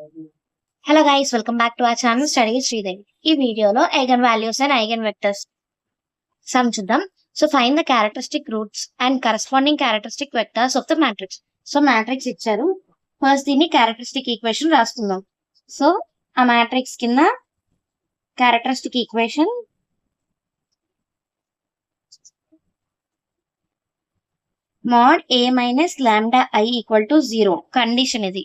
Hello guys, welcome back to our channel Study with Sridevi. ఈ వీడియోలో eigen values and eigen vectors సమ్ చూద్దాం. So find the characteristic roots and corresponding characteristic vectors of the matrix. So matrix ఇచ్చారు, first దీన్ని characteristic equation రాసుకుందాం. So ఆ matrix కింద characteristic equation mod a minus lambda I equal to 0 condition ఇది.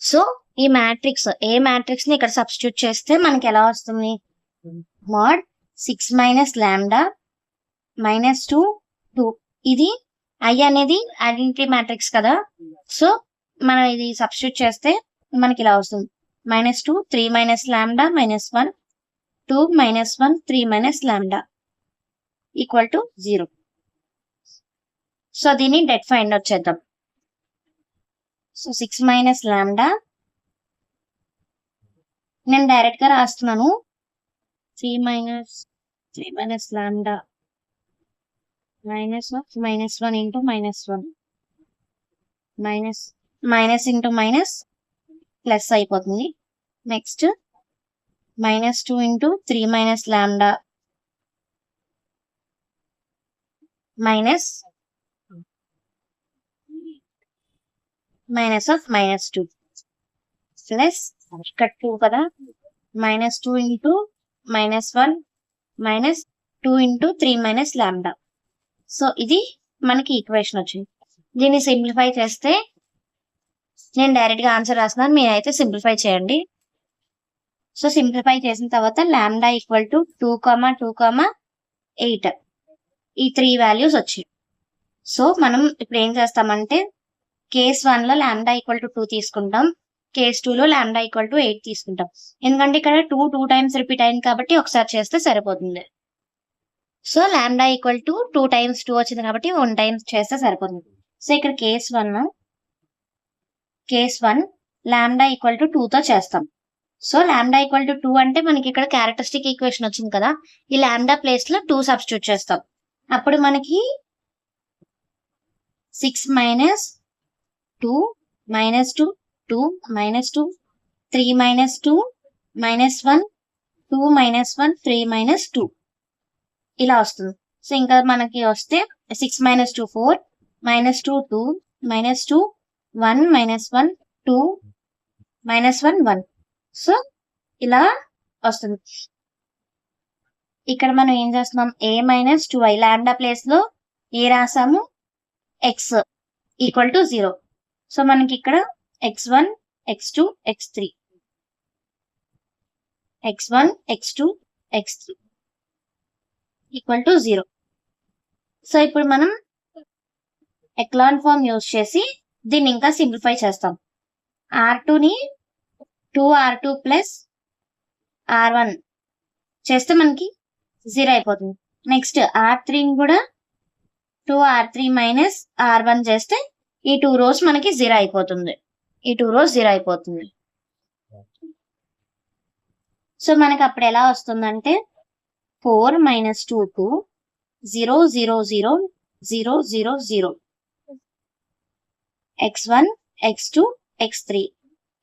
So ఈ matrix ని ఇక్కడ substitute చేస్తే మనకి ఎలా వస్తుంది? mod 6 minus lambda minus 2 ఇది I అనేది ఐడెంటిటీ మ్యాట్రిక్స్ కదా. సో మనం ఇది సబ్స్టిట్యూట్ చేస్తే మనకి ఇలా వస్తుంది -2 3 minus lambda minus 1 2 minus 1 3 minus lambda equal to 0. So దీన్ని డెట్ ఫైండ్ అవుట్ చేద్దాం. సో 6 minus lambda నేను డైరెక్ట్ గా రాస్తున్నాను. 3 minus lambda minus of -1 into -1 minus into minus plus అయిపోతుంది. Next -2 into 3 minus lambda minus of -2 plus ఇక్కడ 2 కదా, -2 into -1 minus 2 into 3 minus lambda. So ఇది మనకి ఈక్వేషన్ వచ్చింది. దీన్ని సింప్లిఫై చేస్తే నేను డైరెక్ట్ గా ఆన్సర్ రాస్తున్నాను, మీరైతే సింప్లిఫై చేయండి. సో సింప్లిఫై చేసిన తర్వాత లాంబ్డా ఈక్వల్ టు 2, 2, 8 ఈ 3 వాల్యూస్ వచ్చాయి. సో మనం ఇప్పుడు ఏం చేస్తామంటే కేస్ 1 లో లాంబ్డా ఈక్వల్ టు 2 తీసుకుంటాం, కేస్ 2 లో లాంబ్డా ఈక్వల్ టు 8 తీసుకుంటాం. ఎందుకంటే ఇక్కడ 2 టైమ్స్ రిపీట్ అయింది కాబట్టి ఒకసారి చేస్తే సరిపోతుంది. So lambda equal to 2 times 2 వచ్చింది కాబట్టి 1 time చేస్తే సరిపోతుంది. సో ఇక్కడ కేస్ 1 లాంబ్డా ఈక్వల్ టు 2 తో చేస్తాం. సో లాంబ్డా ఈక్వల్ టు 2 అంటే మనకి ఇక్కడ క్యారెక్టరిస్టిక్ ఈక్వేషన్ వచ్చింది కదా, ఈ లాంబ్డా ప్లేస్ లో 2 సబ్స్టిట్యూట్ చేస్తాం. అప్పుడు మనకి 6 minus 2 minus 2 2 minus 2 3 minus 2 minus 1 2 minus 1 3 minus 2 ఇలా వస్తుంది. సో ఇంకా మనకి వస్తే 6 minus 2 4 minus 2 2 minus 2 1 minus 1 2 minus 1 1. So ఇలా వస్తుంది. ఇక్కడ మనం ఏం చేస్తున్నాం, a minus 2i lambda place లో ఏ రాసాము, x ఈక్వల్ టు 0. సో మనకి ఇక్కడ x1 x2 x3 x1 x2 x3 equal to 0. So ఇప్పుడు మనం ఎక్లాన్ ఫార్మ్ యూజ్ చేసి దీన్ని ఇంకా సింప్లిఫై చేస్తాం. R2 ని 2R2 ప్లస్ R1 చేస్తే మనకి 0 అయిపోతుంది. నెక్స్ట్ R3 ని కూడా 2R3 మైనస్ R1 చేస్తే ఈ 2 rows మనకి 0 అయిపోతుంది. సో మనకి అప్పుడు ఎలా వస్తుందంటే 4 minus 2 2 0 0 0 0 0 0 x1 x2 x3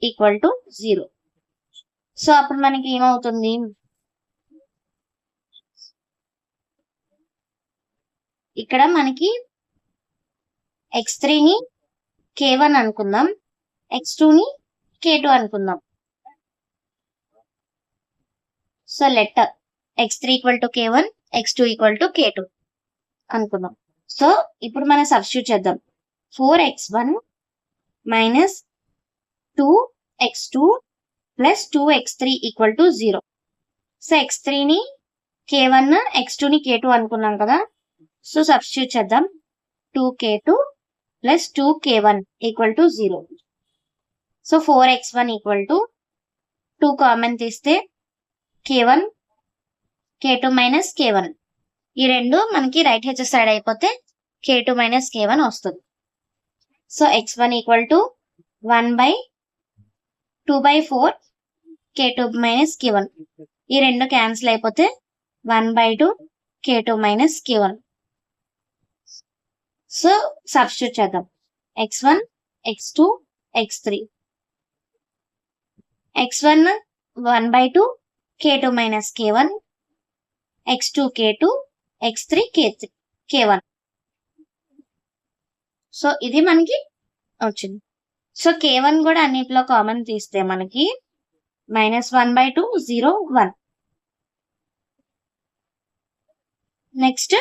equal to 0. So అప్పుడు మనకి ఏమవుతుంది, ఇక్కడ మనకి x3 ని k1 అనుకుందాం, x2 ని k2 అనుకుందాం. So let x3 equal to k1 x2 equal to k2 అనుకుందాం. సో ఇప్పుడు మనం సబ్స్టిట్యూట్ చేద్దాం. 4x1 minus 2x2 plus 2x3 equal to 0. So x3 ని k1 x2 ని k2 అనుకున్నాం కదా. సో సబ్స్టిట్యూట్ చేద్దాం. 2k2 plus 2k1 equal to 0. So 4x1 equal to 2 common తీస్తే k1 k2 మైనస్ k1 ఈ రెండు మనకి రైట్ హ్యాండ్ సైడ్ అయిపోతే k2 మైనస్ k1 వస్తుంది. So x1 equal to 1/2/4 k2 minus k1 ఈ రెండు క్యాన్సిల్ అయిపోతే 1/2 k2 minus k1. So substitute చేద్దాం. x1 x2 x3 x1 1/2 k2 minus k1 x2 k2 x3 k1. So ఇది మనకి వచ్చింది. So k1 కూడా అన్నిటిలో కామన్ తీస్తే మనకి -1/2 0 1. నెక్స్ట్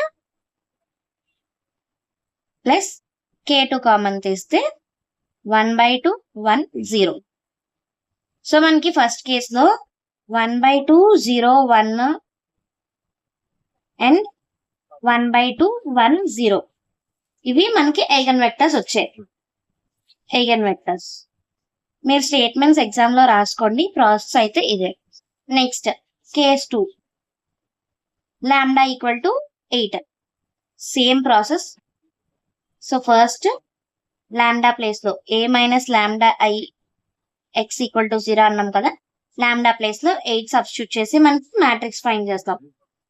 ప్లస్ k2 కామన్ తీస్తే 1/2 1 0. సో మనకి ఫస్ట్ కేసులో 1/2 0 1 అండ్ 1/2 1 0 ఇవి మనకి ఐగన్ వెక్టర్స్ వచ్చాయి. ఐగన్ వెక్టర్స్ మీరు స్టేట్మెంట్స్ ఎగ్జామ్ లో రాసుకోండి. ప్రాసెస్ అయితే ఇదే. Next case 2 lambda equal to 8. Same process. So first lambda place లో a minus lambda i x equal to 0 అన్నాం కదా. లాంబ్డా ప్లేస్ లో 8 సబ్స్టిట్యూట్ చేసి మనకి మ్యాట్రిక్స్ ఫైండ్ చేస్తాం.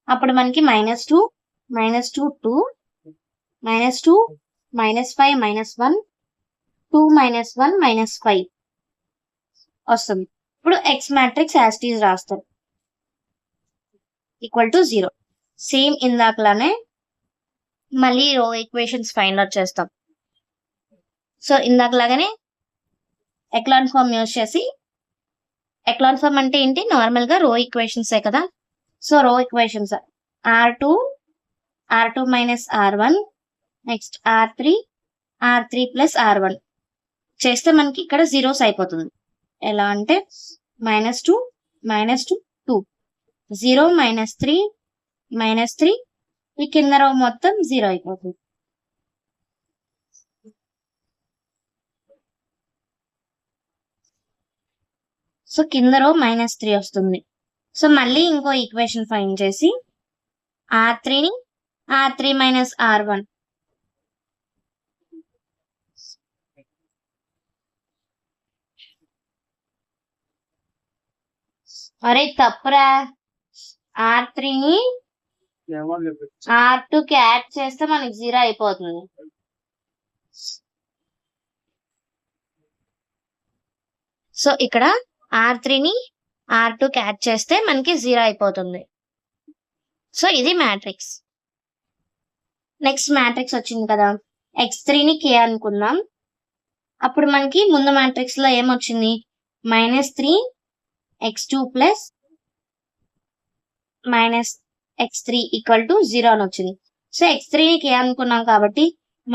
అప్పుడు మనకి -2 -2 2 -2 -5 -1 2 -1 -5 వస్తుంది. ఇప్పుడు x matrix as it is రాస్తాం ఈక్వల్ టు 0. సేమ్ ఇందాకలానే మళ్ళీ రో ఈక్వేషన్స్ ఫైండ్ అవుట్ చేస్తాం. సో ఇందాకలాగానే ఎక్లాన్ ఫార్మ్ యూజ్ చేసి, ఎక్లాన్ ఫార్మ్ అంటే ఏంటి, నార్మల్ గా రో ఈక్వేషన్స్ కదా. సో రో equations r2 minus r1 next r3 plus r1 చేస్తే మనకి ఇక్కడ జీరోస్ అయిపోతుంది. ఎలా అంటే -2 -2 2 0 -3 ఈ కింద రో మొత్తం 0 అయిపోతుంది. సో కింద రో -3 వస్తుంది. సో మళ్ళీ ఇంకో ఈక్వేషన్ ఫైండ్ చేసి r3 మైనస్ r1 అరే తప్పురా, r3ని r2కి యాడ్ చేస్తే మనకి 0 అయిపోతుంది. సో ఇక్కడ r3ని r2కి యాడ్ చేస్తే మనకి 0 అయిపోతుంది. సో ఇది మ్యాట్రిక్స్. నెక్స్ట్ మ్యాట్రిక్స్ వచ్చింది కదా, x3ని k అనుకుందాం. అప్పుడు మనకి ముందు మ్యాట్రిక్స్ లో ఏమొచ్చింది, -3 x2 plus -x3 equal to 0 అని వచ్చింది. సో x3ని k అనుకున్నాం కాబట్టి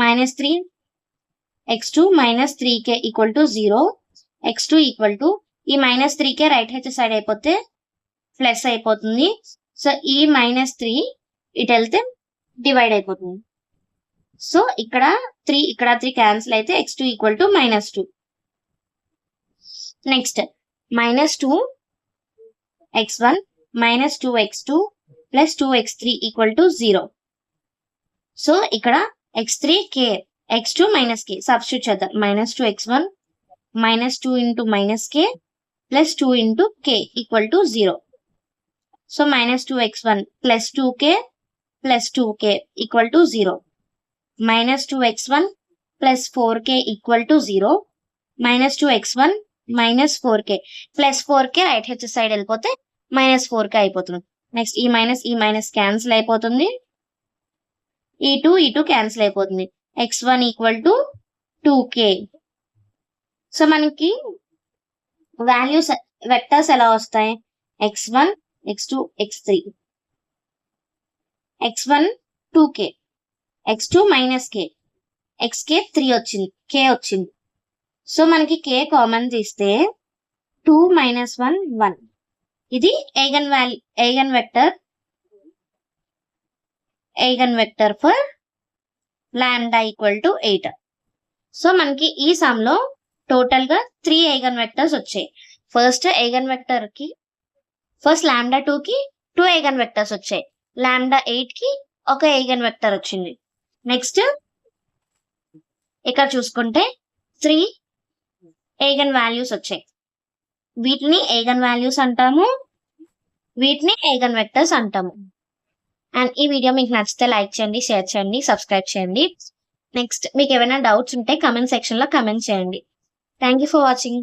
-3 x2 -3k equal to 0. x2 equal to ఈ -3k రైట్ హ్యాండ్ సైడ్ అయిపోతే ప్లస్ అయిపోతుంది. సో ఈ -3 ఇటు వెళ్తే డివైడ్ అయిపోతుంది. సో ఇక్కడ 3 క్యాన్సిల్ అయితే x2 equal to -2. Next -2 x1 -2 x2 plus 2 x3 equal to 0. So ఇక్కడ x3 k x2 - k substitute చేద్దాం. -2 x1 -2 into -k plus 2 into k equal to 0. So -2 x1 plus 2k plus 2k equal to 0. -2 x1 plus 4k equal to 0. -2 x1 -4k plus 4k right hand side వెళ్ళిపోతే -4k అయిపోతుంది. Next ఈ minus cancel అయిపోతుంది. ఈ 2 cancel అయిపోతుంది. x1 equal to 2k. So మనకి values vectors ఎలా వస్తాయి, x1 x2 x3. x1 2k x2 -k xk 3 వచ్చింది, k వచ్చింది. సో మనకి k కామన్ తీస్తే 2 - 1 1. ఇది eigen vector for lambda equal to 8. So మనకి ఈ సమ్ లో టోటల్ గా 3 ఐగన్ వెక్టర్స్ వచ్చాయి. ఫస్ట్ లాంబ్డా 2 కి 2 ఐగన్ వెక్టర్స్ వచ్చాయి. లాంబ్డా 8 కి ఒక ఐగన్ వెక్టర్ వచ్చింది. నెక్స్ట్ ఇక్కడ చూసుకుంటే 3 ఐగన్ వాల్యూస్ వచ్చాయి. వీటిని ఐగన్ వాల్యూస్ అంటాము, వీటిని ఐగన్ వెక్టర్స్ అంటాము. అండ్ ఈ వీడియో మీకు నచ్చితే లైక్ చేయండి, షేర్ చేయండి, సబ్స్క్రైబ్ చేయండి. నెక్స్ట్ మీకు ఏమైనా డౌట్స్ ఉంటే కమెంట్ సెక్షన్ లో కమెంట్ చేయండి. Thank you for watching.